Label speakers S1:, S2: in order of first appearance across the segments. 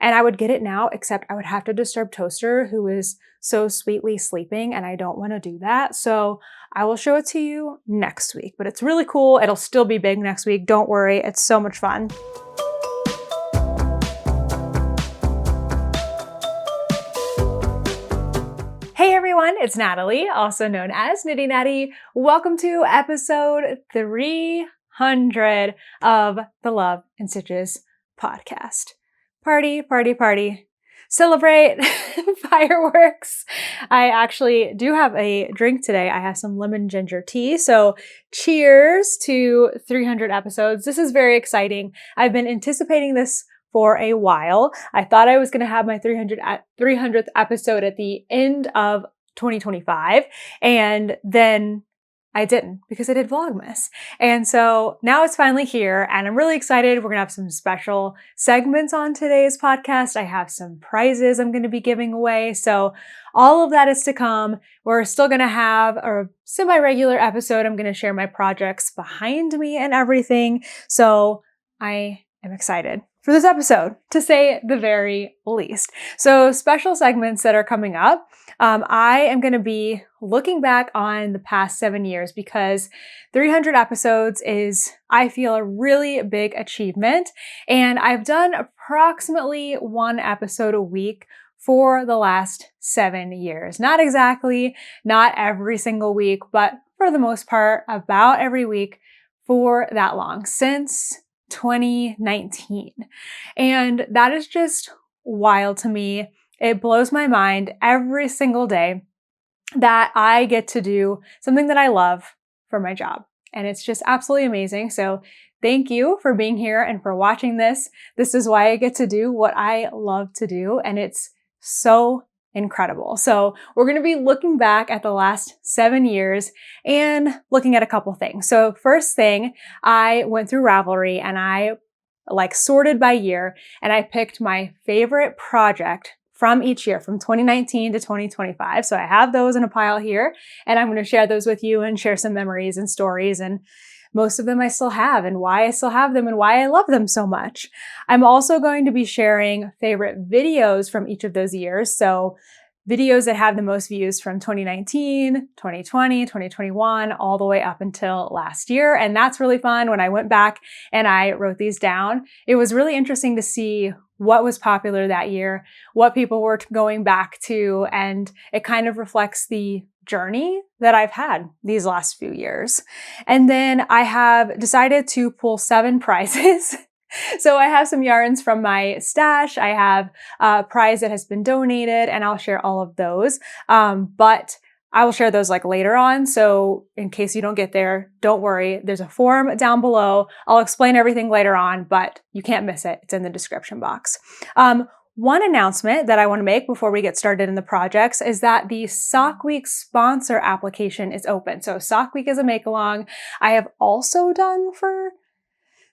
S1: And I would get it now, except I would have to disturb Toaster, who is so sweetly sleeping, and I don't want to do that. So I will show it to you next week, but it's really cool. It'll still be big next week. Don't worry. It's so much fun. Hey everyone, it's Natalie, also known as Nitty Natty. Welcome to episode 300 of the Love and Stitches podcast. Party, party, party. Celebrate fireworks. I actually do have a drink today. I have some lemon ginger tea. So cheers to 300 episodes. This is very exciting. I've been anticipating this for a while. I thought I was going to have my 300th episode at the end of 2025, and then I didn't because I did Vlogmas. And so now it's finally here, and I'm really excited. We're going to have some special segments on today's podcast. I have some prizes I'm going to be giving away. So all of that is to come. We're still going to have a semi-regular episode. I'm going to share my projects behind me and everything. So I am excited for this episode, to say the very least. So special segments that are coming up. I am going to be looking back on the past 7 years because 300 episodes is, I feel, a really big achievement. And I've done approximately one episode a week for the last 7 years. Not exactly, not every single week, but for the most part, about every week for that long, since 2019. And that is just wild to me. It blows my mind every single day that I get to do something that I love for my job. And it's just absolutely amazing. So thank you for being here and for watching this. This is why I get to do what I love to do. And it's so incredible. So we're going to be looking back at the last 7 years and looking at a couple things. So first thing, I went through Ravelry and I sorted by year, and I picked my favorite project from each year, from 2019 to 2025. So I have those in a pile here, and I'm going to share those with you and share some memories and stories, and most of them I still have, and why I still have them and why I love them so much. I'm also going to be sharing favorite videos from each of those years. So videos that have the most views from 2019, 2020, 2021, all the way up until last year. And that's really fun. When I went back and I wrote these down, it was really interesting to see what was popular that year, what people were going back to, and it kind of reflects the journey that I've had these last few years. And then I have decided to pull 7 prizes. So I have some yarns from my stash. I have a prize that has been donated, and I'll share all of those. But I will share those later on. So in case you don't get there, don't worry. There's a form down below. I'll explain everything later on, but you can't miss it. It's in the description box. One announcement that I want to make before we get started in the projects is that the Sock Week sponsor application is open. So Sock Week is a make-along. I have also done for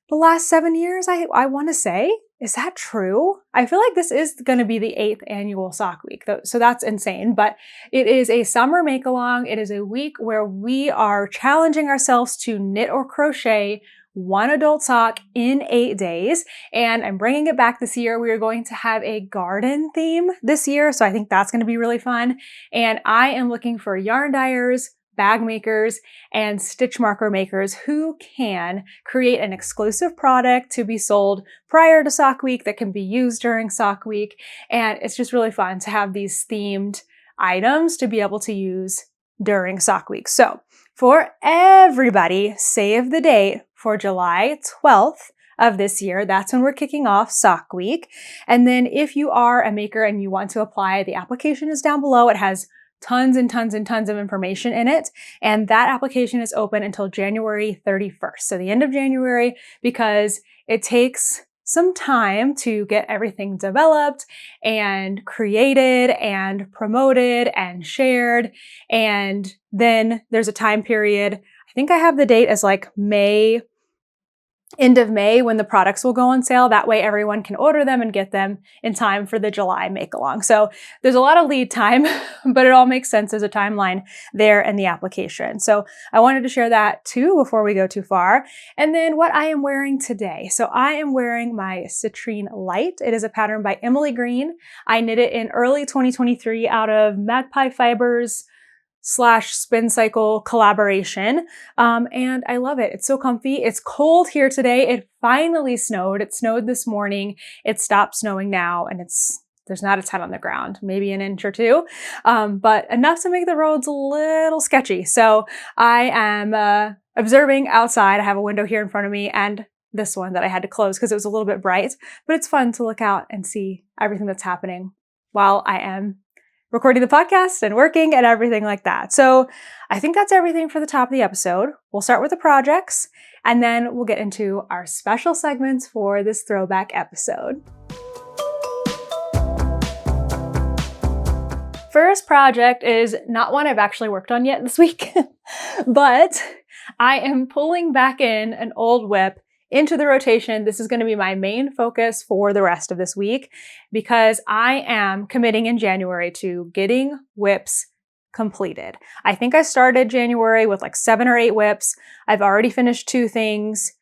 S1: the last 7 years, I want to say. Is that true? I feel like this is going to be the 8th annual Sock Week, so that's insane. But it is a summer make-along. It is a week where we are challenging ourselves to knit or crochet one adult sock in 8 days. And I'm bringing it back this year. We are going to have a garden theme this year, so I think that's going to be really fun. And I am looking for yarn dyers, bag makers, and stitch marker makers who can create an exclusive product to be sold prior to Sock Week that can be used during Sock Week. And it's just really fun to have these themed items to be able to use during Sock Week. So for everybody, save the date for July 12th of this year. That's when we're kicking off Sock Week. And then if you are a maker and you want to apply, the application is down below. It has tons and tons and tons of information in it. And that application is open until January 31st. So the end of January, because it takes some time to get everything developed and created and promoted and shared. And then there's a time period. I think I have the date as May end of May when the products will go on sale. That way everyone can order them and get them in time for the July make along. So there's a lot of lead time, but it all makes sense. There's a timeline there in the application. So I wanted to share that too before we go too far. And then what I am wearing today. So I am wearing my Citrine Light. It is a pattern by Emily Green. I knit it in early 2023 out of Magpie Fibers / Spin Cycle collaboration. And I love it. It's so comfy. It's cold here today. It finally snowed. It snowed this morning. It stopped snowing now, and there's not a ton on the ground, maybe an inch or two, but enough to make the roads a little sketchy. So I am observing outside. I have a window here in front of me and this one that I had to close because it was a little bit bright, but it's fun to look out and see everything that's happening while I am recording the podcast and working and everything like that. So I think that's everything for the top of the episode. We'll start with the projects, and then we'll get into our special segments for this throwback episode. First project is not one I've actually worked on yet this week, but I am pulling back in an old WIP into the rotation. This is going to be my main focus for the rest of this week because I am committing in January to getting WIPs completed. I think I started January with like 7 or 8 WIPs. I've already finished 2 things,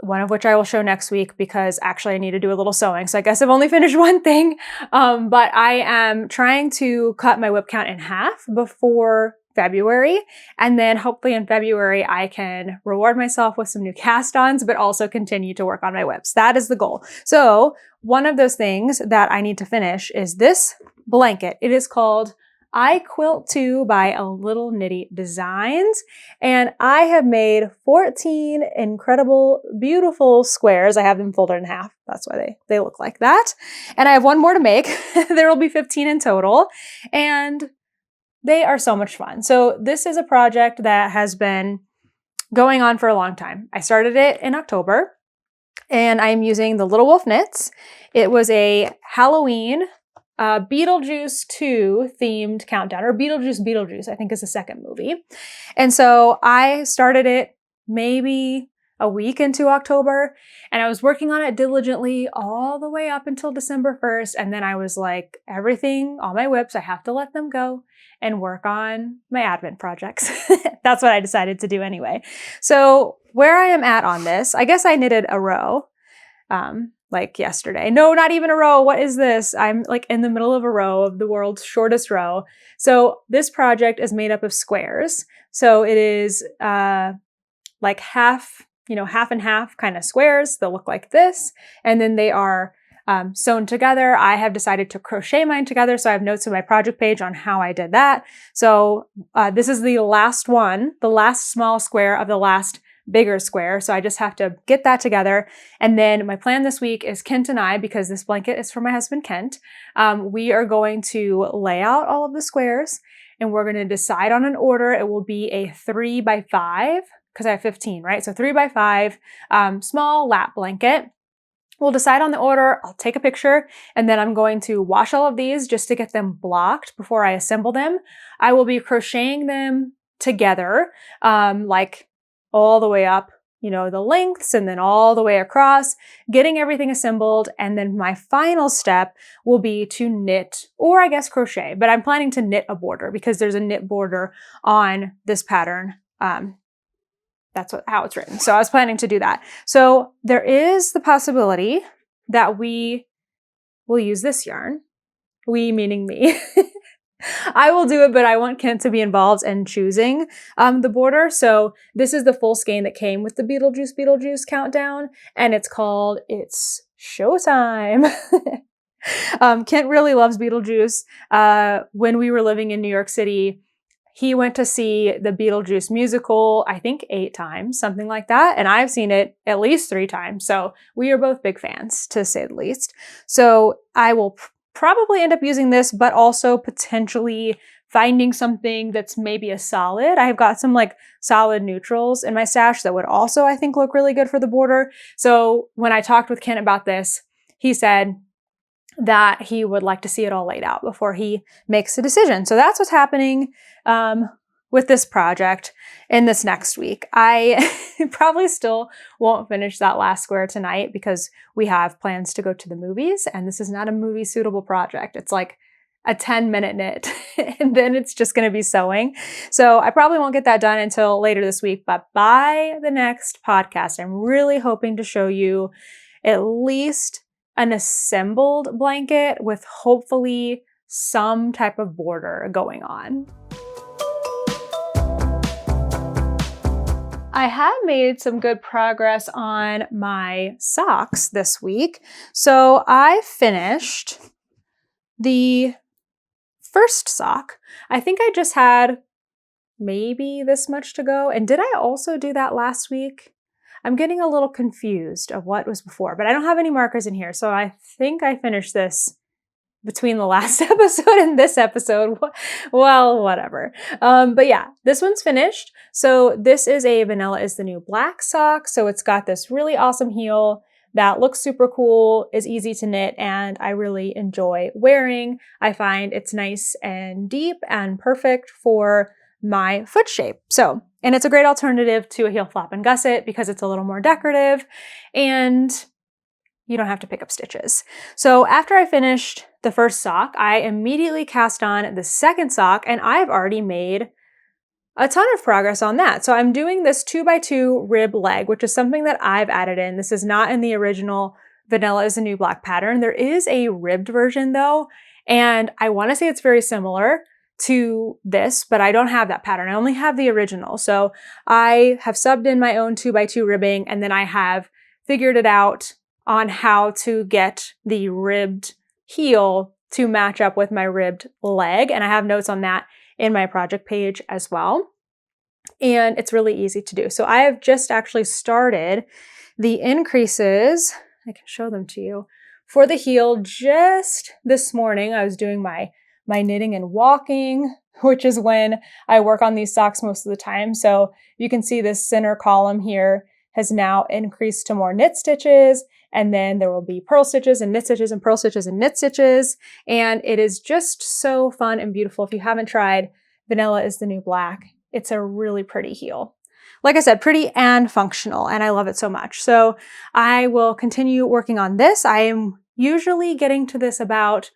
S1: one of which I will show next week because actually I need to do a little sewing. So I guess I've only finished 1 thing, but I am trying to cut my WIP count in half before February. And then hopefully in February, I can reward myself with some new cast-ons, but also continue to work on my WIPs. That is the goal. So one of those things that I need to finish is this blanket. It is called I Quilt Too by A Little Nitty Designs. And I have made 14 incredible, beautiful squares. I have them folded in half. That's why they look like that. And I have 1 more to make. There will be 15 in total. And they are so much fun. So this is a project that has been going on for a long time. I started it in October, and I'm using the Little Wolf Knits. It was a Halloween Beetlejuice 2 themed countdown, or Beetlejuice, I think is the second movie. And so I started it maybe a week into October, and I was working on it diligently all the way up until December 1st. And then I was like, all my WIPs, I have to let them go and work on my advent projects. That's what I decided to do anyway. So where I am at on this, I guess I knitted a row, like yesterday. No, not even a row. What is this? I'm like in the middle of a row of the world's shortest row. So this project is made up of squares. So it is like half and half kind of squares. They'll look like this. And then they are sewn together. I have decided to crochet mine together. So I have notes in my project page on how I did that. So this is the last one, the last small square of the last bigger square. So I just have to get that together. And then my plan this week is Kent and I, because this blanket is for my husband, Kent, we are going to lay out all of the squares and we're going to decide on an order. It will be a 3x5 because I have 15, right? So 3x5, small lap blanket. We'll decide on the order. I'll take a picture, and then I'm going to wash all of these just to get them blocked before I assemble them. I will be crocheting them together, like all the way up, the lengths, and then all the way across, getting everything assembled. And then my final step will be to knit, or I guess crochet, but I'm planning to knit a border because there's a knit border on this pattern. That's how it's written. So I was planning to do that. So there is the possibility that we will use this yarn. We meaning me. I will do it, but I want Kent to be involved in choosing the border. So this is the full skein that came with the Beetlejuice countdown, and it's called It's Showtime. Kent really loves Beetlejuice. When we were living in New York City, he went to see the Beetlejuice musical, I think 8 times, something like that. And I've seen it at least 3 times. So we are both big fans, to say the least. So I will probably end up using this, but also potentially finding something that's maybe a solid. I've got some like solid neutrals in my stash that would also, I think, look really good for the border. So when I talked with Kent about this, he said that he would like to see it all laid out before he makes a decision. So that's what's happening. with this project in this next week. I probably still won't finish that last square tonight because we have plans to go to the movies, and this is not a movie suitable project. It's like a 10-minute knit and then it's just going to be sewing. So I probably won't get that done until later this week, but by the next podcast, I'm really hoping to show you at least an assembled blanket with hopefully some type of border going on. I have made some good progress on my socks this week. So I finished the first sock. I think I just had maybe this much to go. And did I also do that last week? I'm getting a little confused of what was before, but I don't have any markers in here. So I think I finished this between the last episode and this episode. Well, whatever. But yeah, this one's finished. So this is a Vanilla is the New Black sock. So it's got this really awesome heel that looks super cool, is easy to knit, and I really enjoy wearing. I find it's nice and deep and perfect for my foot shape. So, and it's a great alternative to a heel flap and gusset because it's a little more decorative and you don't have to pick up stitches. So after I finished the first sock, I immediately cast on the second sock, and I've already made a ton of progress on that. So I'm doing this 2x2 rib leg, which is something that I've added in. This is not in the original Vanilla is the New Black pattern. There is a ribbed version though, and I want to say it's very similar to this, but I don't have that pattern. I only have the original. So I have subbed in my own 2x2 ribbing, and then I have figured it out on how to get the ribbed heel to match up with my ribbed leg. And I have notes on that in my project page as well. And it's really easy to do. So I have just actually started the increases. I can show them to you for the heel just this morning. I was doing my knitting and walking, which is when I work on these socks most of the time. So you can see this center column here has now increased to more knit stitches. And then there will be purl stitches and knit stitches and purl stitches and knit stitches. And it is just so fun and beautiful. If you haven't tried Vanilla is the New Black, it's a really pretty heel. Like I said, pretty and functional, and I love it so much. So I will continue working on this. I am usually getting to this about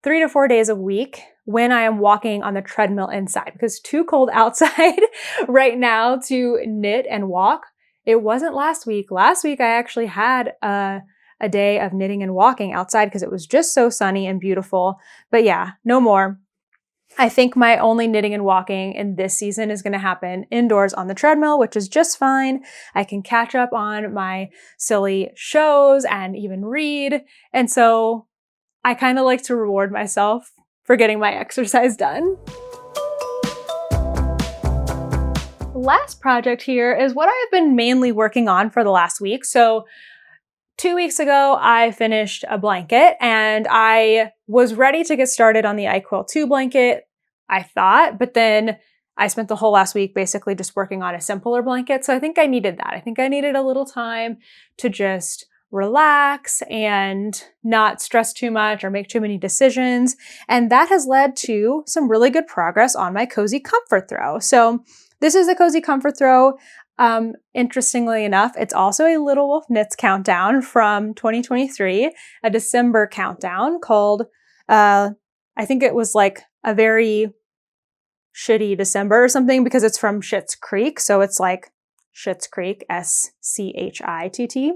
S1: 3 to 4 days a week when I am walking on the treadmill inside because it's too cold outside right now to knit and walk. It wasn't last week. Last week, I actually had a day of knitting and walking outside because it was just so sunny and beautiful. But yeah, no more. I think my only knitting and walking in this season is going to happen indoors on the treadmill, which is just fine. I can catch up on my silly shows and even read. And so I kind of like to reward myself for getting my exercise done. Last project here is what I've been mainly working on for the last week. So 2 weeks ago, I finished a blanket and I was ready to get started on the Quilt Too blanket, I thought, but then I spent the whole last week basically just working on a simpler blanket. So I think I needed that. I think I needed a little time to just relax and not stress too much or make too many decisions. And that has led to some really good progress on my Cozy Comfort Throw. So this is the Cozy Comfort Throw. Interestingly enough, it's also a Little Wolf Knits countdown from 2023, a December countdown called, I think it was like a very shitty December or something because it's from Schitt's Creek. So it's like Schitt's Creek, SCHITT.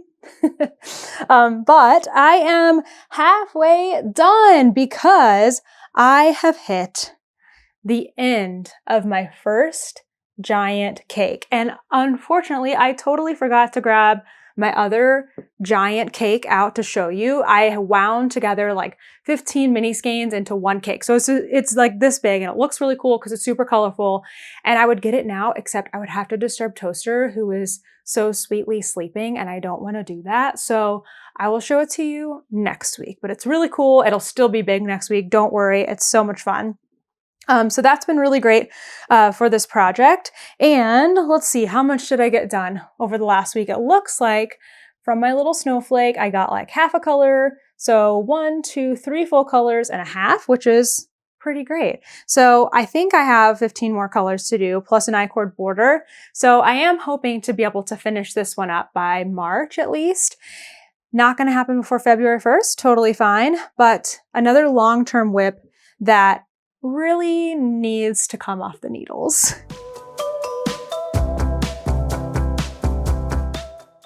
S1: But I am halfway done because I have hit the end of my first giant cake. And unfortunately, I totally forgot to grab my other giant cake out to show you. I wound together like 15 mini skeins into one cake. So it's like this big and it looks really cool because it's super colorful. And I would get it now, except I would have to disturb Toaster, who is so sweetly sleeping, and I don't want to do that. So I will show it to you next week, but it's really cool. It'll still be big next week. Don't worry. It's so much fun. So that's been really great for this project. And let's see, how much did I get done over the last week? It looks like from my little snowflake, I got like half a color. So 1, 2, 3 full colors and a half, which is pretty great. So I think I have 15 more colors to do, plus an I-cord border. So I am hoping to be able to finish this one up by March at least. Not going to happen before February 1st, totally fine, but another long-term whip that really needs to come off the needles.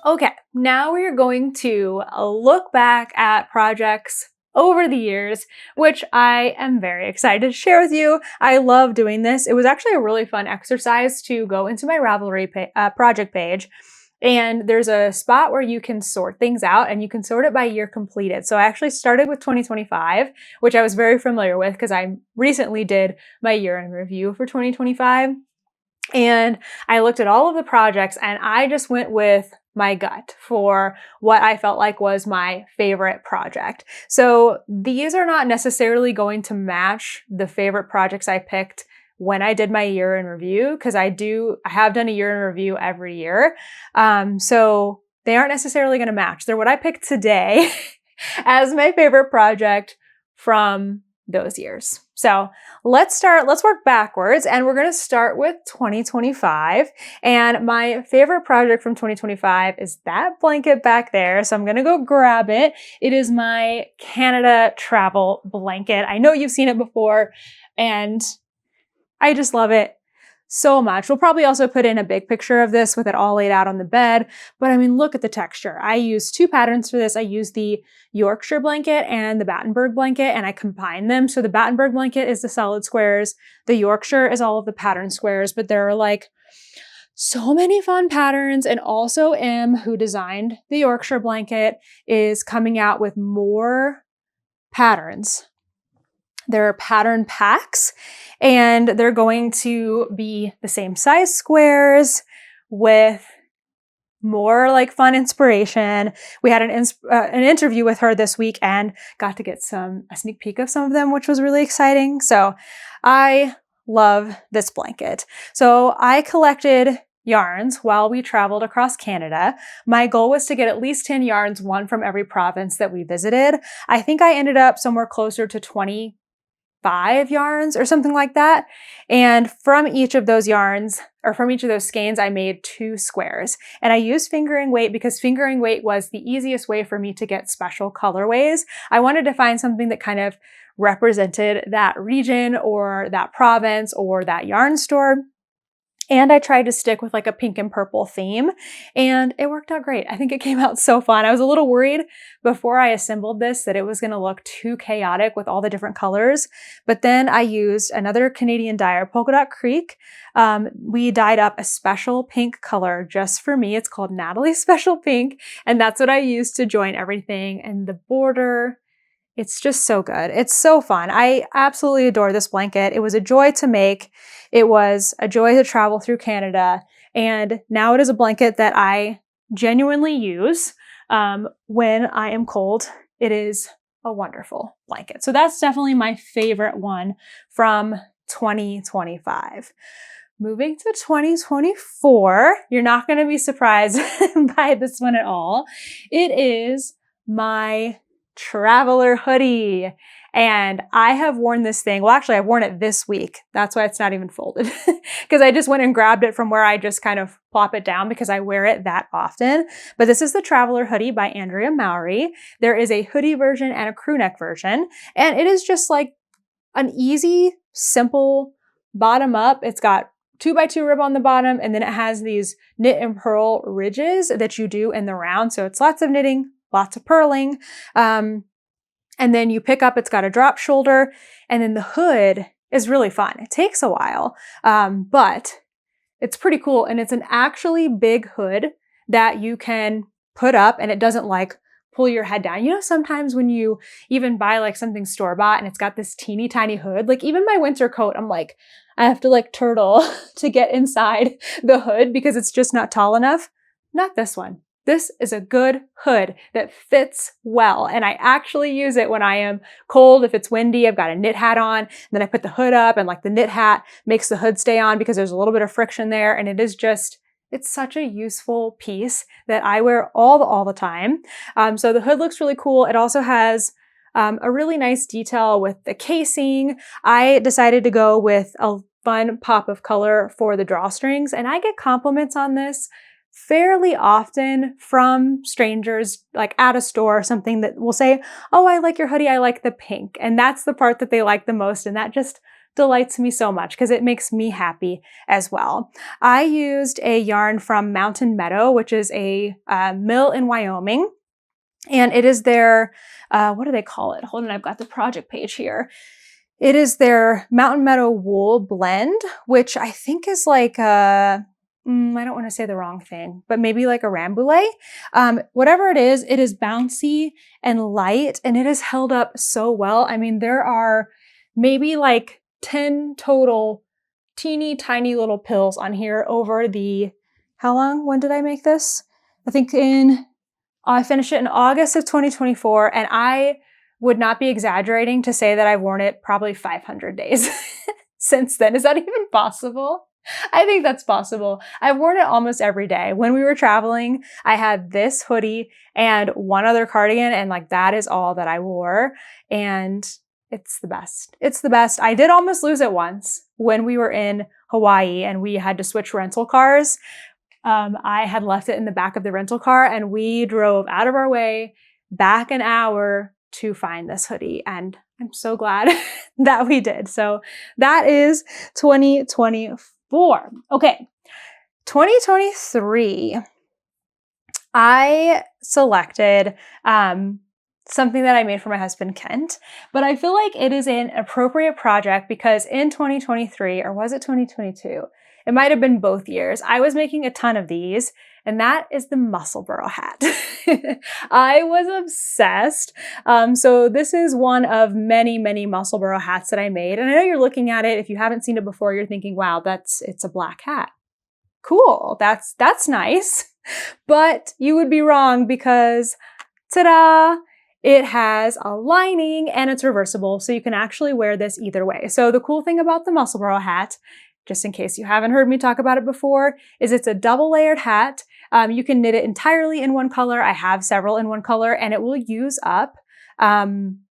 S1: Okay, now we're going to look back at projects over the years, which I am very excited to share with you. I love doing this. It was actually a really fun exercise to go into my Ravelry project page, and there's a spot where you can sort things out, and you can sort it by year completed. So I actually started with 2025, which I was very familiar with because I recently did my year in review for 2025. And I looked at all of the projects and I just went with my gut for what I felt like was my favorite project. So these are not necessarily going to match the favorite projects I picked when I did my year in review, because I have done a year in review every year. So they aren't necessarily going to match. They're what I picked today as my favorite project from those years. So let's work backwards, and we're going to start with 2025. And my favorite project from 2025 is that blanket back there. So I'm going to go grab it. It is my Canada travel blanket. I know you've seen it before, and I just love it so much. We'll probably also put in a big picture of this with it all laid out on the bed. But I mean, look at the texture. I used two patterns for this. I used the Yorkshire blanket and the Battenberg blanket, and I combined them. So the Battenberg blanket is the solid squares. The Yorkshire is all of the pattern squares, but there are like so many fun patterns. And also who designed the Yorkshire blanket, is coming out with more patterns. There are pattern packs, and they're going to be the same size squares with more like fun inspiration. We had an interview with her this week and got to get a sneak peek of some of them, which was really exciting. So I love this blanket. So I collected yarns while we traveled across Canada. My goal was to get at least 10 yarns, one from every province that we visited. I think I ended up somewhere closer to 25 yarns or something like that. And from each of those yarns, or from each of those skeins, I made 2 squares. And I used fingering weight because fingering weight was the easiest way for me to get special colorways. I wanted to find something that kind of represented that region or that province or that yarn store. And I tried to stick with like a pink and purple theme, and it worked out great. I think it came out so fun. I was a little worried before I assembled this that it was going to look too chaotic with all the different colors. But then I used another Canadian dyer, Polka Dot Creek. We dyed up a special pink color just for me. It's called Natalie's Special Pink. And that's what I used to join everything. And the border, it's just so good. It's so fun. I absolutely adore this blanket. It was a joy to make. It was a joy to travel through Canada. And now it is a blanket that I genuinely use when I am cold. It is a wonderful blanket. So that's definitely my favorite one from 2025. Moving to 2024, you're not going to be surprised by this one at all. It is my traveler hoodie. And I have worn this thing. Well, actually, I've worn it this week. That's why it's not even folded, because I just went and grabbed it from where I just kind of plop it down because I wear it that often. But this is the Traveler Hoodie by Andrea Mowry. There is a hoodie version and a crew neck version. And it is just like an easy, simple bottom up. It's got 2x2 rib on the bottom, and then it has these knit and purl ridges that you do in the round. So it's lots of knitting, lots of purling. And then you pick up, it's got a drop shoulder, and then the hood is really fun. It takes a while, but it's pretty cool. And it's an actually big hood that you can put up, and it doesn't like pull your head down. You know, sometimes when you even buy like something store-bought and it's got this teeny tiny hood, like even my winter coat, I'm like, I have to like turtle to get inside the hood because it's just not tall enough. Not this one. This is a good hood that fits well, and I actually use it when I am cold. If it's windy, I've got a knit hat on, then I put the hood up, and like the knit hat makes the hood stay on because there's a little bit of friction there, and it's such a useful piece that I wear all the time. So the hood looks really cool. It also has a really nice detail with the casing. I decided to go with a fun pop of color for the drawstrings, and I get compliments on this fairly often from strangers, like at a store or something, that will say, "Oh, I like your hoodie, I like the pink." And that's the part that they like the most, and that just delights me so much because it makes me happy as well. I used a yarn from Mountain Meadow, which is a mill in Wyoming, and it is their, what do they call it? Hold on, I've got the project page here. It is their Mountain Meadow wool blend, which I think is like a, I don't want to say the wrong thing, but maybe like a rambouillet. Whatever it is bouncy and light, and it has held up so well. I mean, there are maybe like 10 total teeny tiny little pills on here over the, how long? When did I make this? I think I finished it in August of 2024, and I would not be exaggerating to say that I've worn it probably 500 days since then. Is that even possible? I think that's possible. I've worn it almost every day. When we were traveling, I had this hoodie and one other cardigan, and like that is all that I wore. And it's the best. It's the best. I did almost lose it once when we were in Hawaii and we had to switch rental cars. I had left it in the back of the rental car, and we drove out of our way back an hour to find this hoodie. And I'm so glad that we did. So that is 2024. Okay. 2023. I selected, something that I made for my husband, Kent, but I feel like it is an appropriate project because in 2023, or was it 2022? It might have been both years. I was making a ton of these, and that is the Musselburgh hat. I was obsessed. So this is one of many, many Musselburgh hats that I made. And I know you're looking at it. If you haven't seen it before, you're thinking, wow, it's a black hat. Cool. That's nice. But you would be wrong because, ta-da! It has a lining and it's reversible, so you can actually wear this either way. So the cool thing about the Musselburgh hat, just in case you haven't heard me talk about it before, is it's a double layered hat. You can knit it entirely in one color. I have several in one color, and it will use up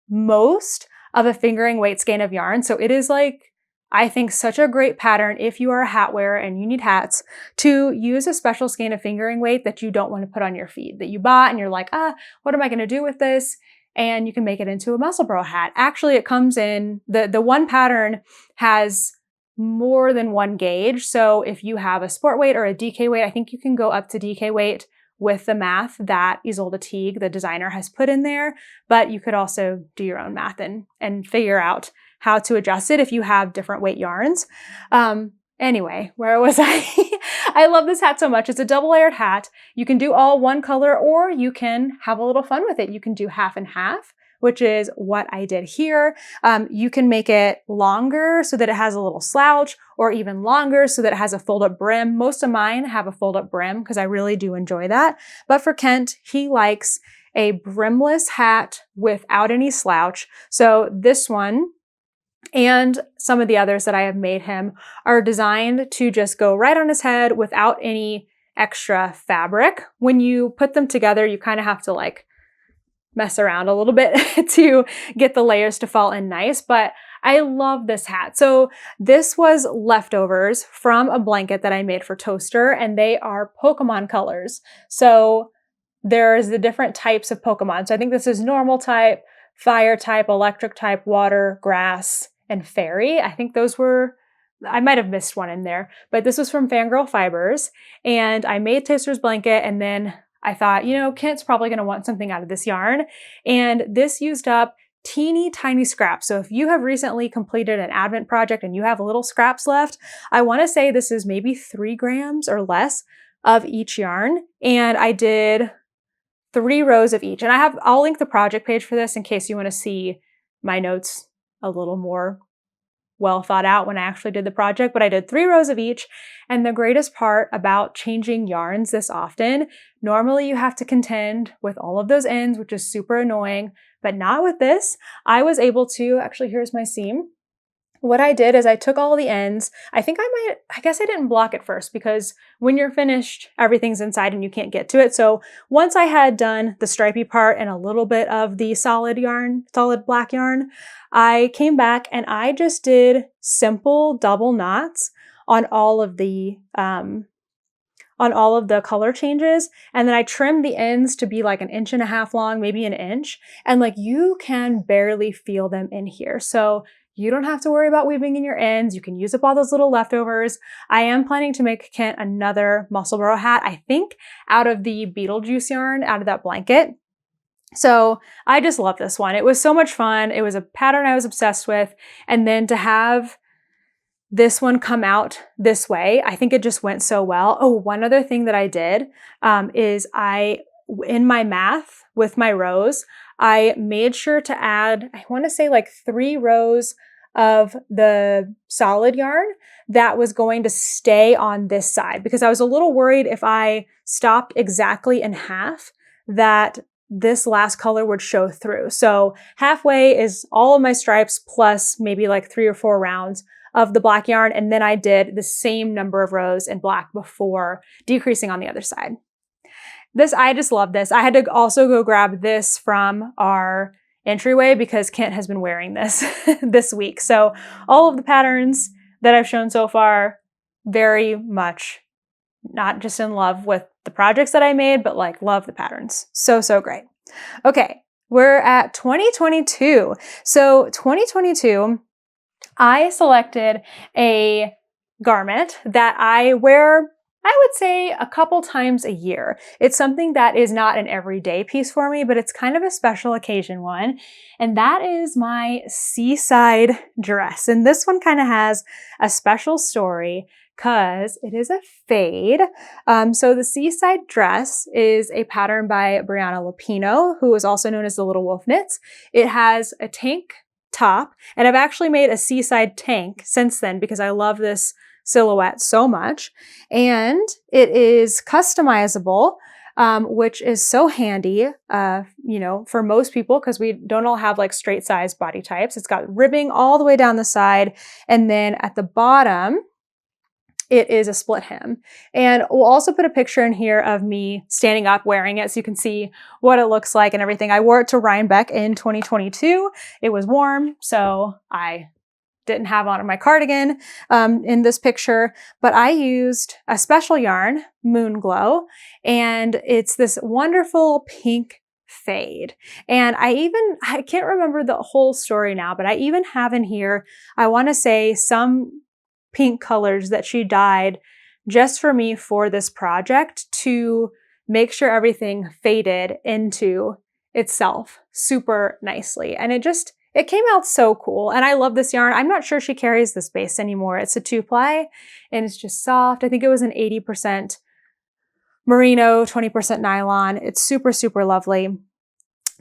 S1: most of a fingering weight skein of yarn. So it is like, I think, such a great pattern if you are a hat wearer and you need hats to use a special skein of fingering weight that you don't want to put on your feet, that you bought and you're like, what am I going to do with this? And you can make it into a Musselburgh hat. Actually, it comes in, the one pattern has more than one gauge. So if you have a sport weight or a DK weight, I think you can go up to DK weight with the math that Isolde Teague, the designer, has put in there. But you could also do your own math and figure out how to adjust it if you have different weight yarns. Anyway, where was I? I love this hat so much. It's a double layered hat. You can do all one color, or you can have a little fun with it. You can do half and half, which is what I did here. You can make it longer so that it has a little slouch, or even longer so that it has a fold-up brim. Most of mine have a fold-up brim because I really do enjoy that. But for Kent, he likes a brimless hat without any slouch. So this one and some of the others that I have made him are designed to just go right on his head without any extra fabric. When you put them together, you kind of have to like mess around a little bit to get the layers to fall in nice, but I love this hat. So this was leftovers from a blanket that I made for Toaster, and they are Pokemon colors. So there's the different types of Pokemon. So I think this is normal type, fire type, electric type, water, grass, and fairy. I think those were, I might have missed one in there, but this was from Fangirl Fibers. And I made Toaster's blanket, and then I thought, Kent's probably going to want something out of this yarn. And this used up teeny tiny scraps. So if you have recently completed an Advent project and you have little scraps left, I want to say this is maybe 3 grams or less of each yarn. And I did 3 rows of each. And I'll link the project page for this in case you want to see my notes a little more well thought out when I actually did the project, but I did 3 rows of each. And the greatest part about changing yarns this often, normally you have to contend with all of those ends, which is super annoying, but not with this. I was able to, actually, here's my seam. what I did is I took all the ends. I guess I didn't block it first because when you're finished, everything's inside and you can't get to it. So once I had done the stripy part and a little bit of the solid black yarn, I came back and I just did simple double knots on all of the color changes. And then I trimmed the ends to be like 1.5 inches long, maybe an inch. And like you can barely feel them in here. So you don't have to worry about weaving in your ends. You can use up all those little leftovers. I am planning to make Kent another Musselburgh hat, I think, out of the Beetlejuice yarn, out of that blanket. So I just love this one. It was so much fun. It was a pattern I was obsessed with. And then to have this one come out this way, I think it just went so well. Oh, one other thing that I did is in my math with my rows, I made sure to add, I want to say like 3 rows of the solid yarn that was going to stay on this side because I was a little worried if I stopped exactly in half that this last color would show through. So halfway is all of my stripes plus maybe like 3 or 4 rounds of the black yarn. And then I did the same number of rows in black before decreasing on the other side. I just love this. I had to also go grab this from our entryway because Kent has been wearing this this week. So all of the patterns that I've shown so far, very much not just in love with the projects that I made, but like love the patterns. So, so great. Okay, we're at 2022. So 2022, I selected a garment that I wear, I would say, a couple times a year. It's something that is not an everyday piece for me, but it's kind of a special occasion one. And that is my seaside dress. And this one kind of has a special story because it is a fade. So the seaside dress is a pattern by Brianna Lupino, who is also known as the Little Wolf Knits. It has a tank top, and I've actually made a seaside tank since then because I love this silhouette so much. And it is customizable, which is so handy, for most people because we don't all have like straight size body types. It's got ribbing all the way down the side. And then at the bottom, it is a split hem. And we'll also put a picture in here of me standing up wearing it so you can see what it looks like and everything. I wore it to Rhinebeck in 2022. It was warm, so I didn't have on my cardigan in this picture, but I used a special yarn, Moon Glow, and it's this wonderful pink fade. And I can't remember the whole story now, but I even have in here, I want to say some pink colors that she dyed just for me for this project to make sure everything faded into itself super nicely. And it came out so cool. And I love this yarn. I'm not sure she carries this base anymore. It's a 2-ply and it's just soft. I think it was an 80% merino, 20% nylon. It's super, super lovely.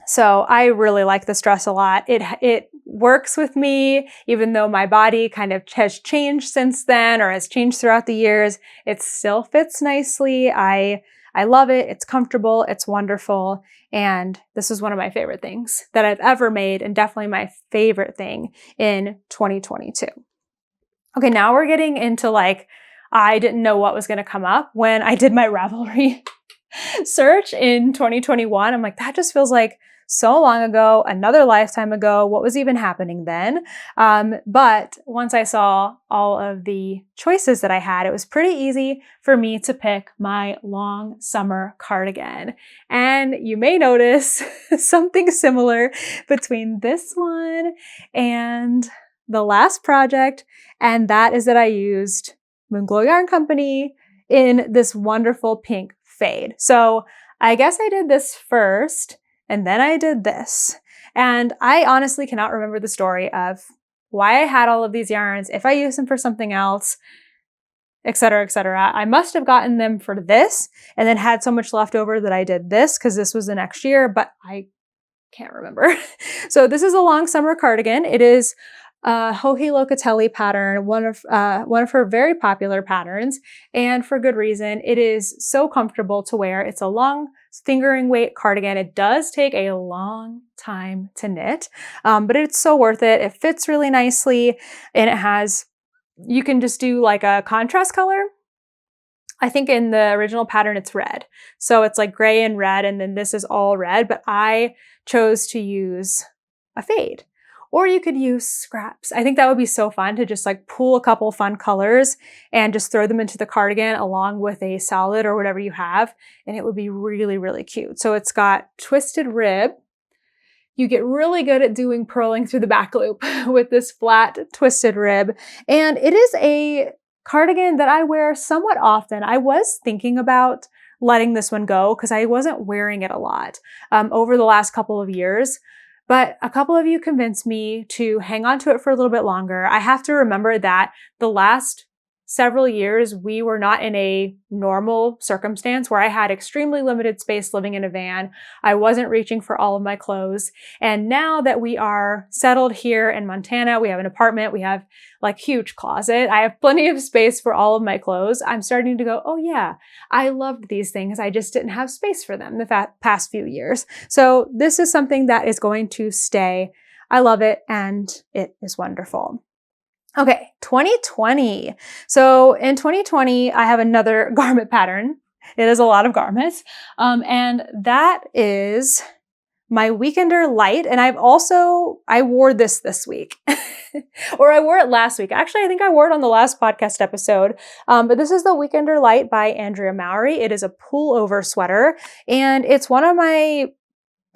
S1: So I really like this dress a lot. It works with me, even though my body kind of has changed since then or has changed throughout the years. It still fits nicely. I love it. It's comfortable. It's wonderful. And this is one of my favorite things that I've ever made and definitely my favorite thing in 2022. Okay, now we're getting into I didn't know what was going to come up when I did my Ravelry search in 2021. I'm like, that just feels like so long ago, another lifetime ago. What was even happening then? But once I saw all of the choices that I had, it was pretty easy for me to pick my long summer cardigan. And you may notice something similar between this one and the last project, and that is that I used Moonglow Yarn Company in this wonderful pink fade. So I guess I did this first and then I did this. And I honestly cannot remember the story of why I had all of these yarns, if I used them for something else, etc., etc. I must have gotten them for this and then had so much left over that I did this because this was the next year, but I can't remember. So this is a long summer cardigan. It is Joji Locatelli pattern, one of her very popular patterns, and for good reason. It is so comfortable to wear. It's a long fingering weight cardigan. It does take a long time to knit, but it's so worth it. It fits really nicely, and you can just do like a contrast color. I think in the original pattern, it's red. So it's like gray and red, and then this is all red, but I chose to use a fade. Or you could use scraps. I think that would be so fun to just like pull a couple fun colors and just throw them into the cardigan along with a solid or whatever you have. And it would be really, really cute. So it's got twisted rib. You get really good at doing purling through the back loop with this flat twisted rib. And it is a cardigan that I wear somewhat often. I was thinking about letting this one go because I wasn't wearing it a lot over the last couple of years. But a couple of you convinced me to hang on to it for a little bit longer. I have to remember that the last several years, we were not in a normal circumstance where I had extremely limited space living in a van. I wasn't reaching for all of my clothes. And now that we are settled here in Montana, we have an apartment, we have like huge closet. I have plenty of space for all of my clothes. I'm starting to go, oh yeah, I loved these things. I just didn't have space for them the past few years. So this is something that is going to stay. I love it and it is wonderful. Okay, 2020. So in 2020, I have another garment pattern. It is a lot of garments. And that is my Weekender Light. And I wore this week. Or I wore it last week. Actually, I think I wore it on the last podcast episode. But this is the Weekender Light by Andrea Mowry. It is a pullover sweater. And it's one of my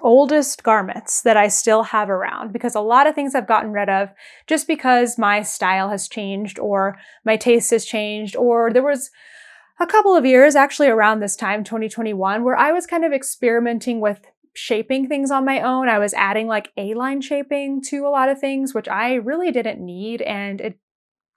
S1: oldest garments that I still have around because a lot of things I've gotten rid of just because my style has changed or my taste has changed, or there was a couple of years actually around this time, 2021, where I was kind of experimenting with shaping things on my own. I was adding like A-line shaping to a lot of things, which I really didn't need, and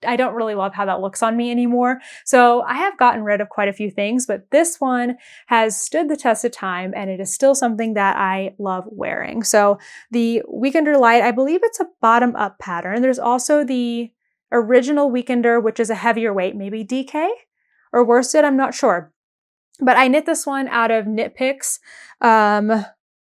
S1: I don't really love how that looks on me anymore. So I have gotten rid of quite a few things, but this one has stood the test of time and it is still something that I love wearing. So the Weekender Light, I believe it's a bottom up pattern. There's also the original Weekender, which is a heavier weight, maybe DK or worsted, I'm not sure. But I knit this one out of Knit Picks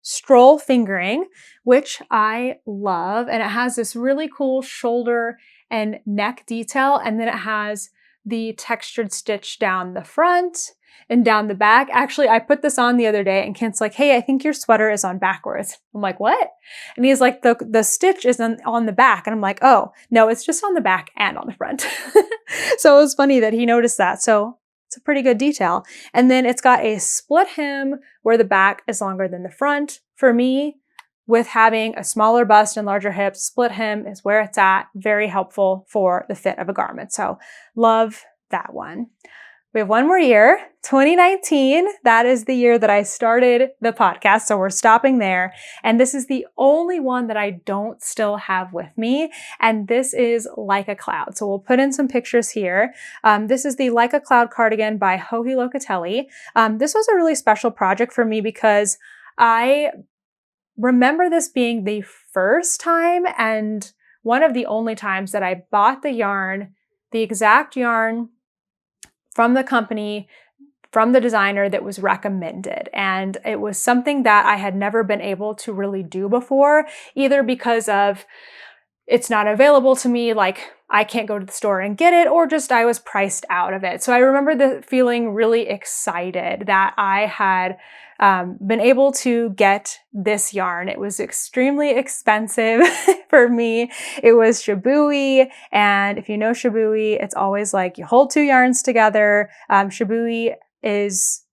S1: Stroll Fingering, which I love. And it has this really cool shoulder and neck detail. And then it has the textured stitch down the front and down the back. Actually, I put this on the other day and Kent's like, hey, I think your sweater is on backwards. I'm like, what? And he's like, the stitch is on the back. And I'm like, oh, no, it's just on the back and on the front. So it was funny that he noticed that. So it's a pretty good detail. And then it's got a split hem where the back is longer than the front. For me, with having a smaller bust and larger hips, split hem is where it's at. Very helpful for the fit of a garment. So love that one. We have one more year, 2019. That is the year that I started the podcast. So we're stopping there. And this is the only one that I don't still have with me. And this is Like a Cloud. So we'll put in some pictures here. This is the Like a Cloud cardigan by Joji Locatelli. This was a really special project for me because I remember this being the first time and one of the only times that I bought the yarn, the exact yarn from the company, from the designer that was recommended. And it was something that I had never been able to really do before, either because of it's not available to me, like I can't go to the store and get it, or just I was priced out of it. So I remember feeling really excited that I had been able to get this yarn. It was extremely expensive for me. It was Shibui, and if you know Shibui, it's always like you hold two yarns together. Shibui is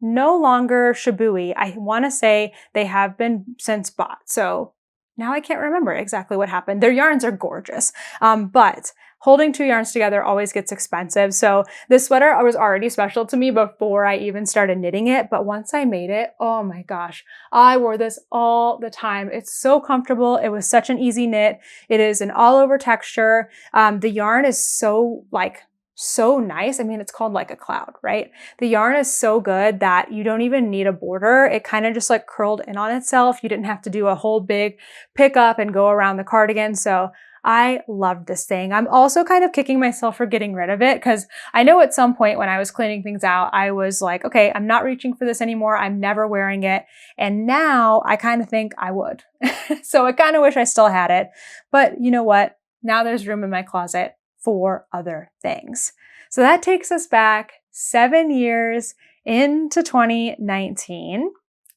S1: no longer Shibui. I want to say they have been since bought. So now I can't remember exactly what happened. Their yarns are gorgeous, but holding two yarns together always gets expensive. So this sweater was already special to me before I even started knitting it. But once I made it, oh my gosh, I wore this all the time. It's so comfortable. It was such an easy knit. It is an all over texture. The yarn is so nice. I mean, it's called Like a Cloud, right? The yarn is so good that you don't even need a border. It kind of just like curled in on itself. You didn't have to do a whole big pickup and go around the cardigan. So I loved this thing. I'm also kind of kicking myself for getting rid of it because I know at some point when I was cleaning things out, I was like, okay, I'm not reaching for this anymore. I'm never wearing it. And now I kind of think I would. So I kind of wish I still had it. But you know what? Now there's room in my closet for other things. So that takes us back 7 years into 2019.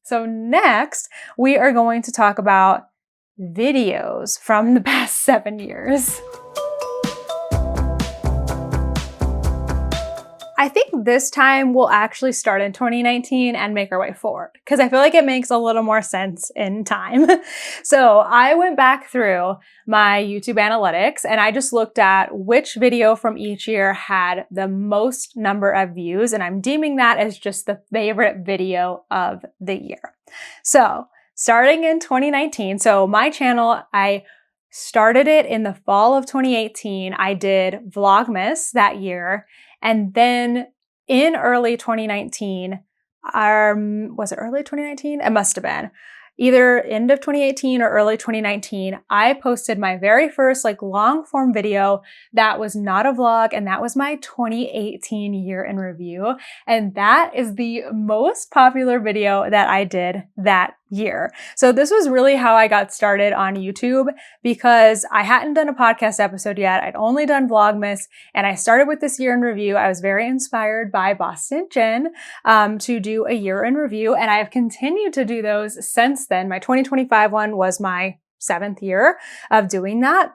S1: So next, we are going to talk about videos from the past 7 years. I think this time we'll actually start in 2019 and make our way forward because I feel like it makes a little more sense in time. So I went back through my YouTube analytics and I just looked at which video from each year had the most number of views, and I'm deeming that as just the favorite video of the year. So starting in 2019, so my channel, I started it in the fall of 2018. I did Vlogmas that year. And then in early 2019, was it early 2019? It must have been. Either end of 2018 or early 2019, I posted my very first long form video that was not a vlog, and that was my 2018 year in review. And that is the most popular video that I did that year. So this was really how I got started on YouTube because I hadn't done a podcast episode yet. I'd only done Vlogmas, and I started with this year in review. I was very inspired by Boston Jen to do a year in review, and I have continued to do those since then. My 2025 one was my 7th year of doing that.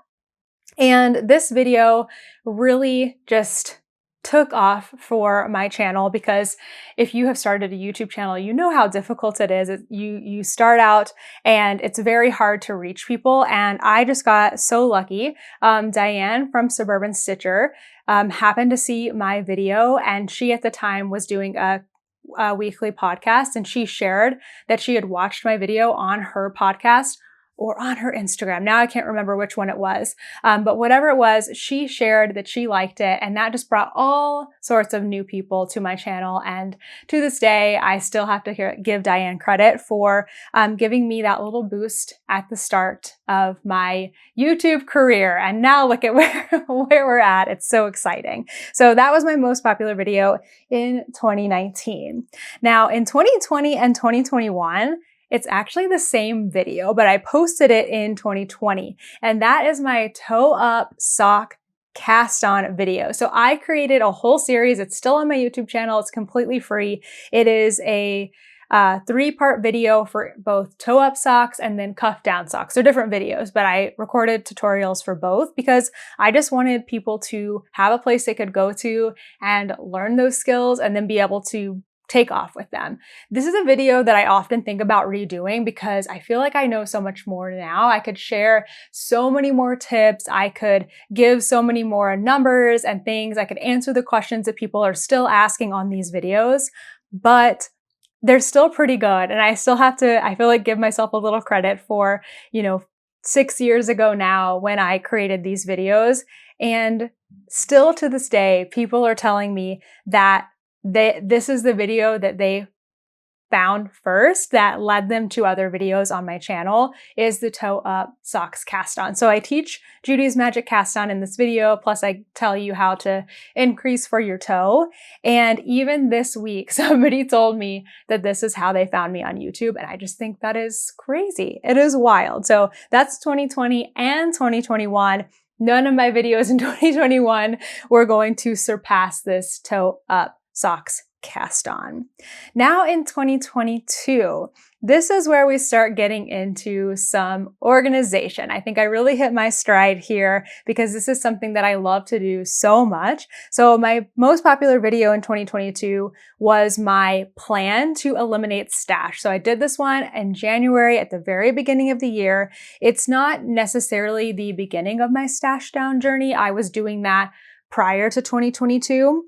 S1: And this video really just took off for my channel because if you have started a YouTube channel, you know how difficult it is. You start out and it's very hard to reach people. And I just got so lucky. Diane from Suburban Stitcher happened to see my video, and she at the time was doing a weekly podcast, and she shared that she had watched my video on her podcast or on her Instagram. Now I can't remember which one it was, but whatever it was, she shared that she liked it, and that just brought all sorts of new people to my channel. And to this day, I still have to give Diane credit for giving me that little boost at the start of my YouTube career. And now look at where we're at. It's so exciting. So that was my most popular video in 2019. Now in 2020 and 2021, it's actually the same video, but I posted it in 2020, and that is my toe up sock cast on video. So I created a whole series. It's still on my YouTube channel. It's completely free. It is a 3-part video for both toe up socks and then cuff down socks. They're different videos, but I recorded tutorials for both because I just wanted people to have a place they could go to and learn those skills and then be able to take off with them. This is a video that I often think about redoing because I feel like I know so much more now. I could share so many more tips. I could give so many more numbers and things. I could answer the questions that people are still asking on these videos, but they're still pretty good. And I still have to, I feel like, give myself a little credit for, 6 years ago now when I created these videos. And still to this day, people are telling me that this is the video that they found first that led them to other videos on my channel, is the toe up socks cast on. So I teach Judy's Magic Cast On in this video, plus I tell you how to increase for your toe. And even this week, somebody told me that this is how they found me on YouTube. And I just think that is crazy. It is wild. So that's 2020 and 2021. None of my videos in 2021 were going to surpass this toe up socks cast on. Now in 2022, this is where we start getting into some organization. I think I really hit my stride here because this is something that I love to do so much. So my most popular video in 2022 was my plan to eliminate stash. So I did this one in January at the very beginning of the year. It's not necessarily the beginning of my stash down journey. I was doing that prior to 2022.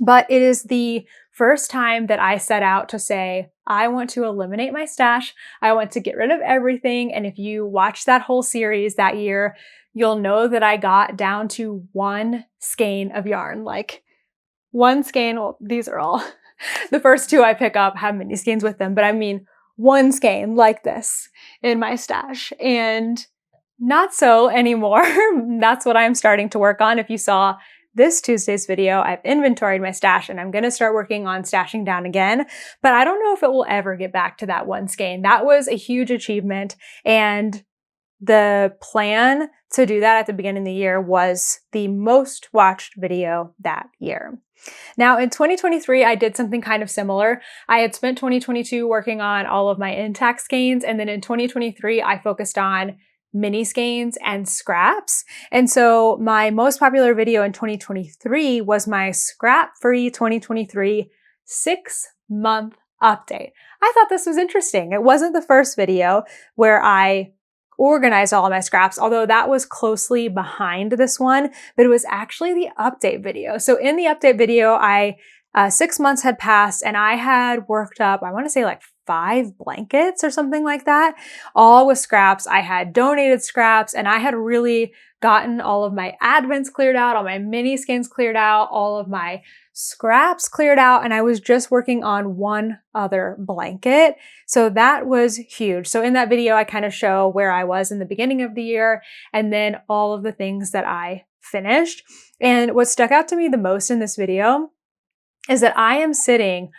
S1: But it is the first time that I set out to say, I want to eliminate my stash. I want to get rid of everything. And if you watch that whole series that year, you'll know that I got down to one skein of yarn, like one skein. Well, these are all, the first two I pick up have mini skeins with them, but I mean one skein like this in my stash. And not so anymore. That's what I'm starting to work on. If you saw this Tuesday's video, I've inventoried my stash and I'm going to start working on stashing down again, but I don't know if it will ever get back to that one skein. That was a huge achievement, and the plan to do that at the beginning of the year was the most watched video that year. Now in 2023, I did something kind of similar. I had spent 2022 working on all of my intact skeins, and then in 2023, I focused on mini skeins and scraps. And so my most popular video in 2023 was my scrap-free 2023 6-month update. I thought this was interesting. It wasn't the first video where I organized all of my scraps, although that was closely behind this one, but it was actually the update video. So in the update video, 6 months had passed and I had worked up, I want to say like 5 blankets or something like that, all with scraps. I had donated scraps and I had really gotten all of my advents cleared out, all my mini skeins cleared out, all of my scraps cleared out, and I was just working on one other blanket. So that was huge. So in that video, I kind of show where I was in the beginning of the year and then all of the things that I finished. And what stuck out to me the most in this video is that I am sitting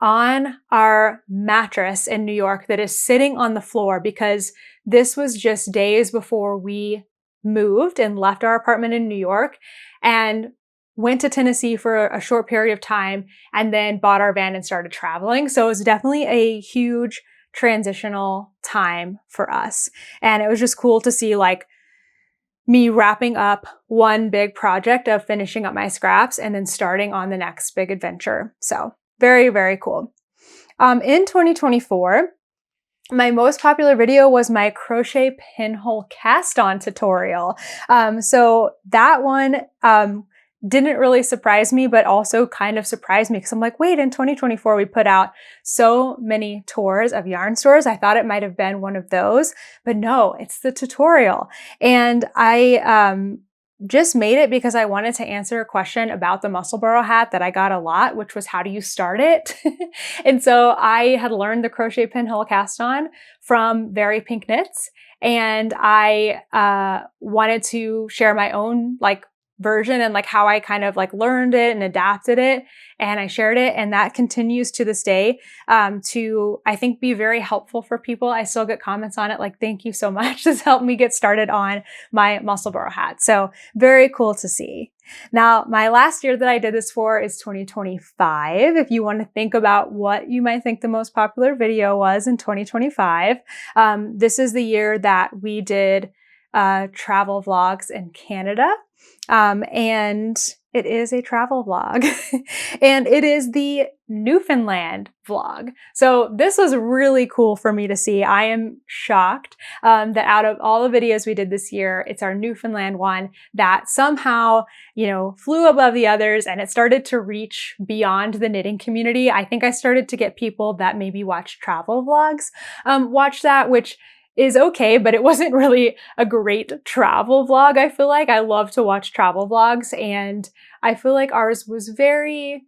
S1: on our mattress in New York that is sitting on the floor because this was just days before we moved and left our apartment in New York and went to Tennessee for a short period of time and then bought our van and started traveling. So it was definitely a huge transitional time for us. And it was just cool to see like me wrapping up one big project of finishing up my scraps and then starting on the next big adventure. So very, very cool. In 2024, my most popular video was my crochet pinhole cast on tutorial. So that one didn't really surprise me, but also kind of surprised me because I'm like, wait, in 2024, we put out so many tours of yarn stores. I thought it might have been one of those, but no, it's the tutorial. And I just made it because I wanted to answer a question about the muscle burrow hat that I got a lot, which was how do you start it? And so I had learned the crochet pinhole cast on from Very Pink Knits, and I wanted to share my own like version and like how I kind of like learned it and adapted it, and I shared it, and that continues to this day to I think be very helpful for people. I still get comments on it like, thank you so much, this helped me get started on my muscle burrow hat. So very cool to see. Now my last year that I did this for is 2025. If you want to think about what you might think the most popular video was in 2025, this is the year that we did travel vlogs in Canada. And it is a travel vlog and it is the Newfoundland vlog. So this was really cool for me to see. I am shocked that out of all the videos we did this year, it's our Newfoundland one that somehow, you know, flew above the others and it started to reach beyond the knitting community. I think I started to get people that maybe watch travel vlogs, watch that, which is okay, but it wasn't really a great travel vlog. I feel like I love to watch travel vlogs, and I feel like ours was very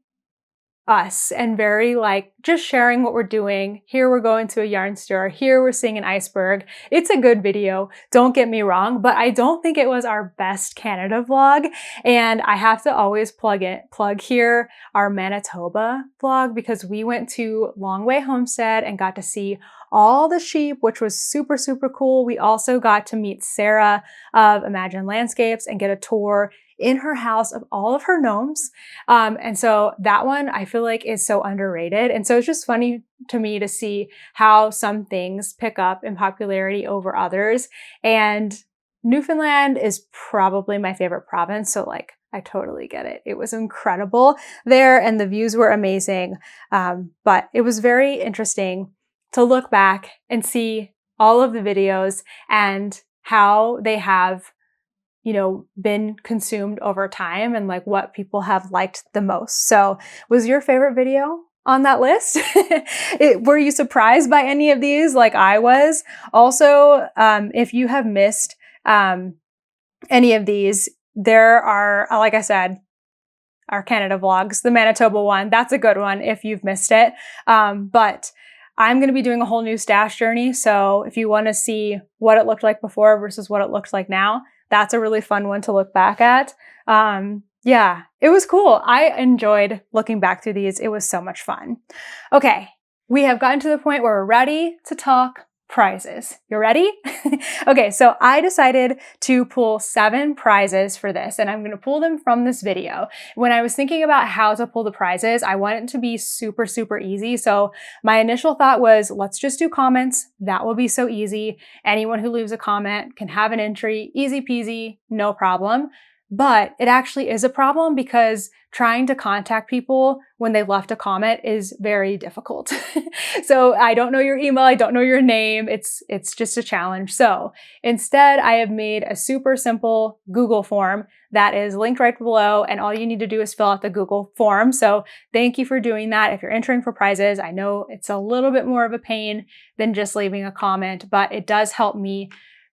S1: us and very like just sharing what we're doing. Here we're going to a yarn store. Here we're seeing an iceberg. It's a good video, don't get me wrong, but I don't think it was our best Canada vlog. And I have to always plug here our Manitoba vlog because we went to Longway Homestead and got to see all the sheep, which was super, super cool. We also got to meet Sarah of Imagine Landscapes and get a tour in her house of all of her gnomes. And so that one I feel like is so underrated. And so it's just funny to me to see how some things pick up in popularity over others. And Newfoundland is probably my favorite province. So like, I totally get it. It was incredible there and the views were amazing. But it was very interesting to look back and see all of the videos and how they have, you know, been consumed over time and like what people have liked the most. So was your favorite video on that list? Were you surprised by any of these like I was? Also, if you have missed any of these, there are, like I said, our Canada vlogs, the Manitoba one, that's a good one if you've missed it. But I'm going to be doing a whole new stash journey. So if you want to see what it looked like before versus what it looks like now, that's a really fun one to look back at. Yeah, it was cool. I enjoyed looking back through these. It was so much fun. Okay, we have gotten to the point where we're ready to talk prizes. You ready? Okay, so I decided to pull 7 prizes for this, and I'm going to pull them from this video. When I was thinking about how to pull the prizes, I want it to be super, super easy. So my initial thought was, let's just do comments. That will be so easy. Anyone who leaves a comment can have an entry, easy peasy, no problem. But it actually is a problem because trying to contact people when they've left a comment is very difficult. So I don't know your email, I don't know your name. It's just a challenge. So instead, I have made a super simple Google form that is linked right below, and all you need to do is fill out the Google form. So thank you for doing that. If you're entering for prizes, I know it's a little bit more of a pain than just leaving a comment, but it does help me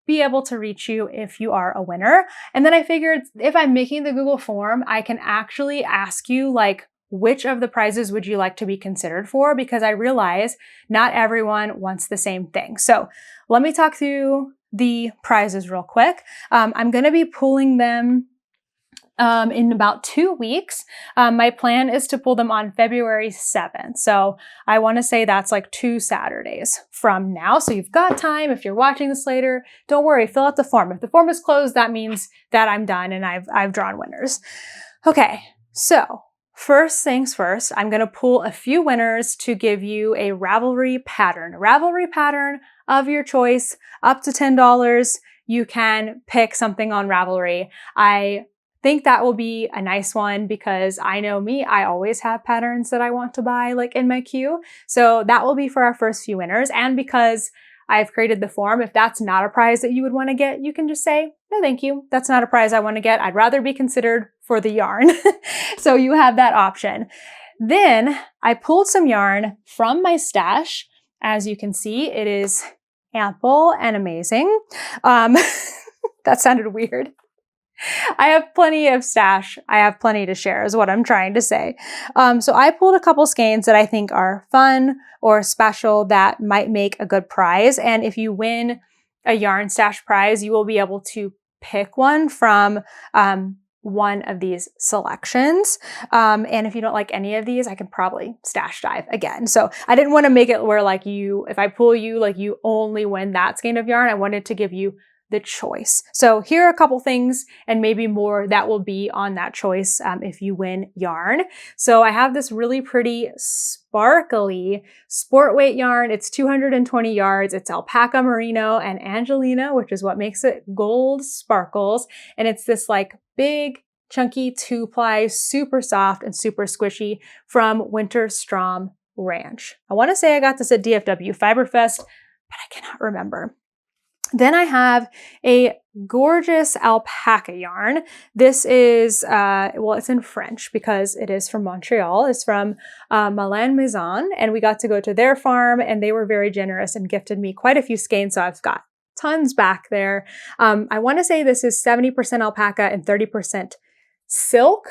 S1: be able to reach you if you are a winner. And then I figured if I'm making the Google form, I can actually ask you like, which of the prizes would you like to be considered for? Because I realize not everyone wants the same thing. So let me talk through the prizes real quick. I'm going to be pulling them in about 2 weeks. My plan is to pull them on February 7th. So I want to say that's like 2 Saturdays from now. So you've got time. If you're watching this later, don't worry, fill out the form. If the form is closed, that means that I'm done and I've drawn winners. Okay, so first things first, I'm going to pull a few winners to give you a Ravelry pattern of your choice, up to $10. You can pick something on Ravelry. I think that will be a nice one because I know me, I always have patterns that I want to buy like in my queue. So that will be for our first few winners. And because I've created the form, if that's not a prize that you would want to get, you can just say, no, thank you. That's not a prize I want to get. I'd rather be considered for the yarn. So you have that option. Then I pulled some yarn from my stash. As you can see, it is ample and amazing. That sounded weird. I have plenty of stash. I have plenty to share is what I'm trying to say. So I pulled a couple skeins that I think are fun or special that might make a good prize. And if you win a yarn stash prize, you will be able to pick one from one of these selections. And if you don't like any of these, I can probably stash dive again. So I didn't want to make it where like if I pull you, like you only win that skein of yarn. I wanted to give you the choice. So here are a couple things and maybe more that will be on that choice if you win yarn. So I have this really pretty sparkly sport weight yarn. It's 220 yards. It's alpaca merino and Angelina, which is what makes it gold sparkles. And it's this like big chunky 2-ply, super soft and super squishy from Winter Strom Ranch. I want to say I got this at DFW Fiberfest, but I cannot remember. Then I have a gorgeous alpaca yarn. This is, well, it's in French because it is from Montreal. It's from Malin Maison, and we got to go to their farm, and they were very generous and gifted me quite a few skeins, so I've got tons back there. I want to say this is 70% alpaca and 30% silk.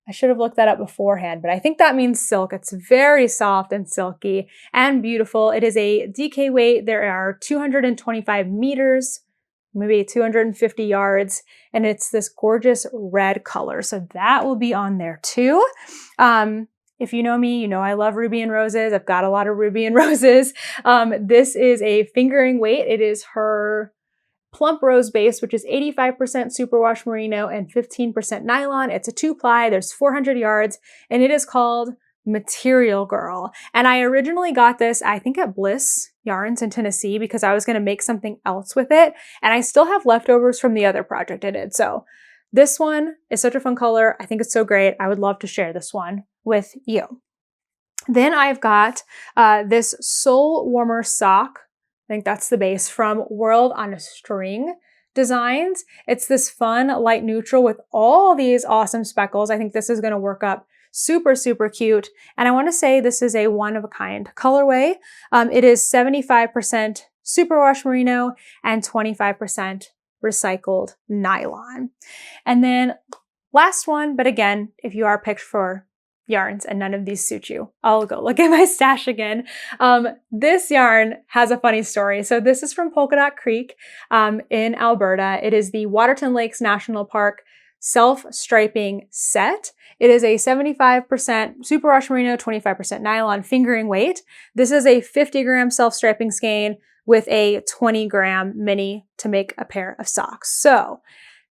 S1: I should have looked that up beforehand, but I think that means silk. It's very soft and silky and beautiful. It is a DK weight. There are 225 meters, maybe 250 yards, and it's this gorgeous red color. So that will be on there too. If you know me, you know I love ruby and roses. I've got a lot of ruby and roses. This is a fingering weight. It is her plump rose base, which is 85% superwash merino and 15% nylon. It's a 2-ply, there's 400 yards, and it is called Material Girl. And I originally got this, I think at Bliss Yarns in Tennessee, because I was going to make something else with it. And I still have leftovers from the other project I did. So this one is such a fun color. I think it's so great. I would love to share this one with you. Then I've got this Soul Warmer sock. I think that's the base from World on a String Designs. It's this fun light neutral with all these awesome speckles. I think this is going to work up super, super cute. And I want to say this is a one-of-a-kind colorway. It is 75% superwash merino and 25% recycled nylon. And then last one, but again, if you are picked for yarns and none of these suit you. I'll go look at my stash again. This yarn has a funny story. So this is from Polka Dot Creek in Alberta. It is the Waterton Lakes National Park self-striping set. It is a 75% superwash merino, 25% nylon fingering weight. This is a 50-gram self-striping skein with a 20-gram mini to make a pair of socks. So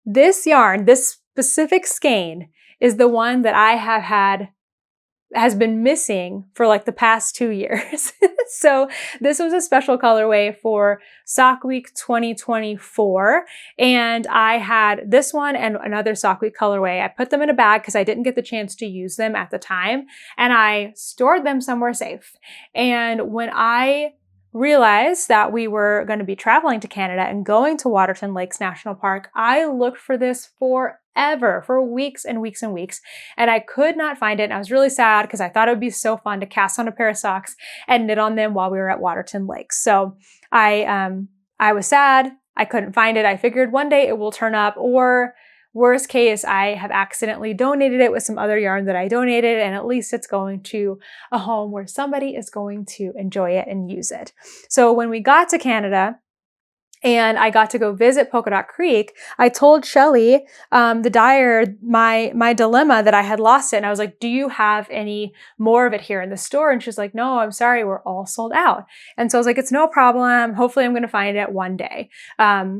S1: this yarn, this specific skein, is the one that I has been missing for like the past 2 years. So this was a special colorway for Sock Week 2024. And I had this one and another Sock Week colorway. I put them in a bag because I didn't get the chance to use them at the time. And I stored them somewhere safe. And when I realized that we were going to be traveling to Canada and going to Waterton Lakes National Park, I looked for this forever, for weeks and weeks and weeks, and I could not find it. And I was really sad because I thought it would be so fun to cast on a pair of socks and knit on them while we were at Waterton Lakes. So I was sad. I couldn't find it. I figured one day it will turn up, or worst case, I have accidentally donated it with some other yarn that I donated, and at least it's going to a home where somebody is going to enjoy it and use it. So when we got to Canada and I got to go visit Polka Dot Creek, I told Shelly, the dyer, my dilemma that I had lost it. And I was like, do you have any more of it here in the store? And she's like, no, I'm sorry, we're all sold out. And so I was like, it's no problem. Hopefully I'm going to find it one day.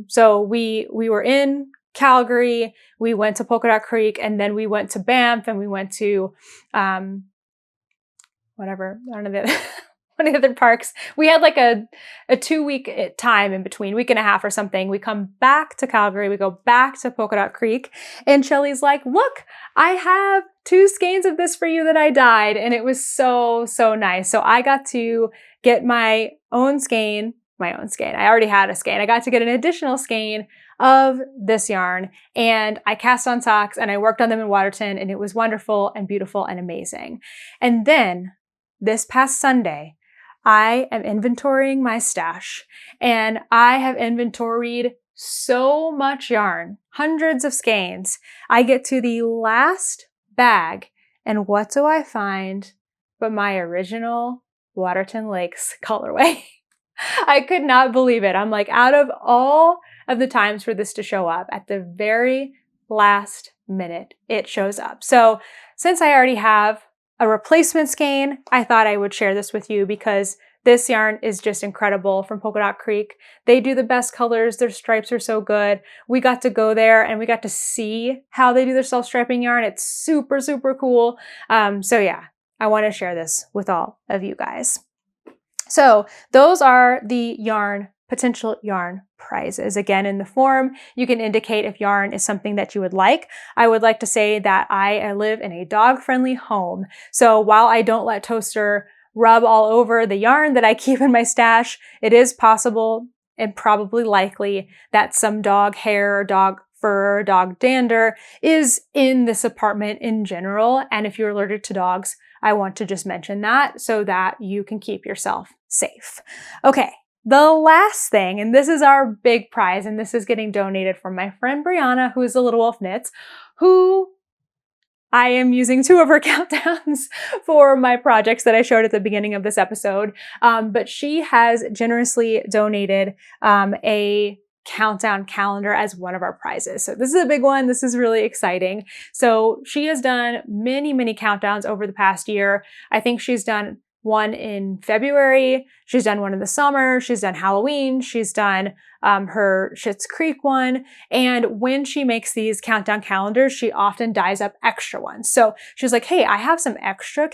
S1: So we were in Calgary, we went to Polka Dot Creek, and then we went to Banff, and we went to, whatever, I don't know, one of the other parks. We had like a 2-week time in between, week and a half or something. We come back to Calgary, we go back to Polka Dot Creek, and Shelly's like, look, I have 2 skeins of this for you that I dyed. And it was so, so nice. So I got to get my own skein. I already had a skein. I got to get an additional skein of this yarn, and I cast on socks and I worked on them in Waterton, and it was wonderful and beautiful and amazing. And then this past Sunday, I am inventorying my stash, and I have inventoried so much yarn, hundreds of skeins. I get to the last bag, and what do I find but my original Waterton Lakes colorway? I could not believe it. I'm like, out of all of the times for this to show up, at the very last minute, it shows up. So since I already have a replacement skein, I thought I would share this with you because this yarn is just incredible from Polka Dot Creek. They do the best colors. Their stripes are so good. We got to go there and we got to see how they do their self-striping yarn. It's super, super cool. So yeah, I want to share this with all of you guys. So those are the potential yarn prizes. Again, in the form, you can indicate if yarn is something that you would like. I would like to say that I live in a dog-friendly home. So while I don't let Toaster rub all over the yarn that I keep in my stash, it is possible and probably likely that some dog hair, dog fur, dog dander is in this apartment in general. And if you're allergic to dogs, I want to just mention that so that you can keep yourself safe. Okay, the last thing, and this is our big prize, and this is getting donated from my friend Brianna, who is a Little Wolf Knits, who I am using 2 of her countdowns for my projects that I showed at the beginning of this episode. But she has generously donated a countdown calendar as one of our prizes. So this is a big one. This is really exciting. So she has done many, many countdowns over the past year. I think she's done one in February. She's done one in the summer. She's done Halloween. She's done her Schitt's Creek one. And when she makes these countdown calendars, she often dyes up extra ones. So she's like, hey, I have some extra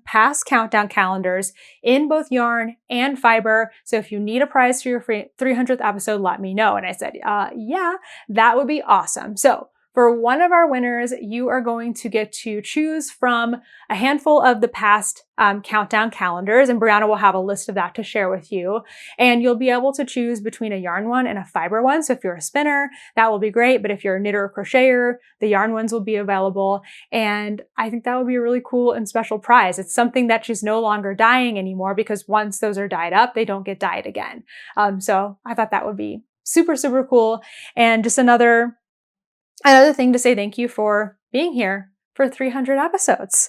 S1: past countdown calendars in both yarn and fiber. So if you need a prize for your 300th episode, let me know. And I said, yeah, that would be awesome. So for one of our winners, you are going to get to choose from a handful of the past countdown calendars, and Brianna will have a list of that to share with you. And you'll be able to choose between a yarn one and a fiber one. So if you're a spinner, that will be great. But if you're a knitter or crocheter, the yarn ones will be available. And I think that would be a really cool and special prize. It's something that she's no longer dyeing anymore because once those are dyed up, they don't get dyed again. So I thought that would be super, super cool. And just another thing to say thank you for being here for 300 episodes.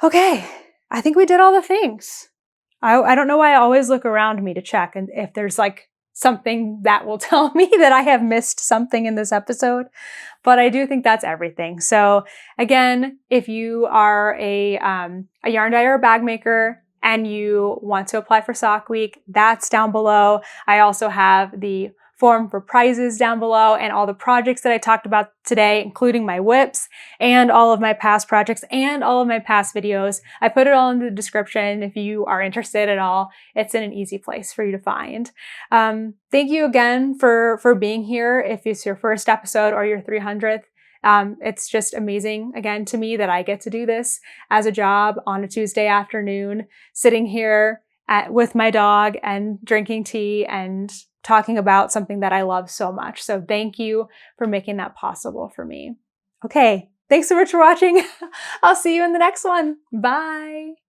S1: Okay, I think we did all the things. I don't know why I always look around me to check and if there's like something that will tell me that I have missed something in this episode, but I do think that's everything. So again, if you are a yarn dyer or bag maker and you want to apply for Sock Week, that's down below. I also have the form for prizes down below and all the projects that I talked about today, including my whips and all of my past projects and all of my past videos. I put it all in the description if you are interested at all. It's in an easy place for you to find. Thank you again for being here. If it's your first episode or your 300th, it's just amazing again to me that I get to do this as a job on a Tuesday afternoon, sitting here with my dog and drinking tea and talking about something that I love so much. So thank you for making that possible for me. Okay, thanks so much for watching. I'll see you in the next one. Bye.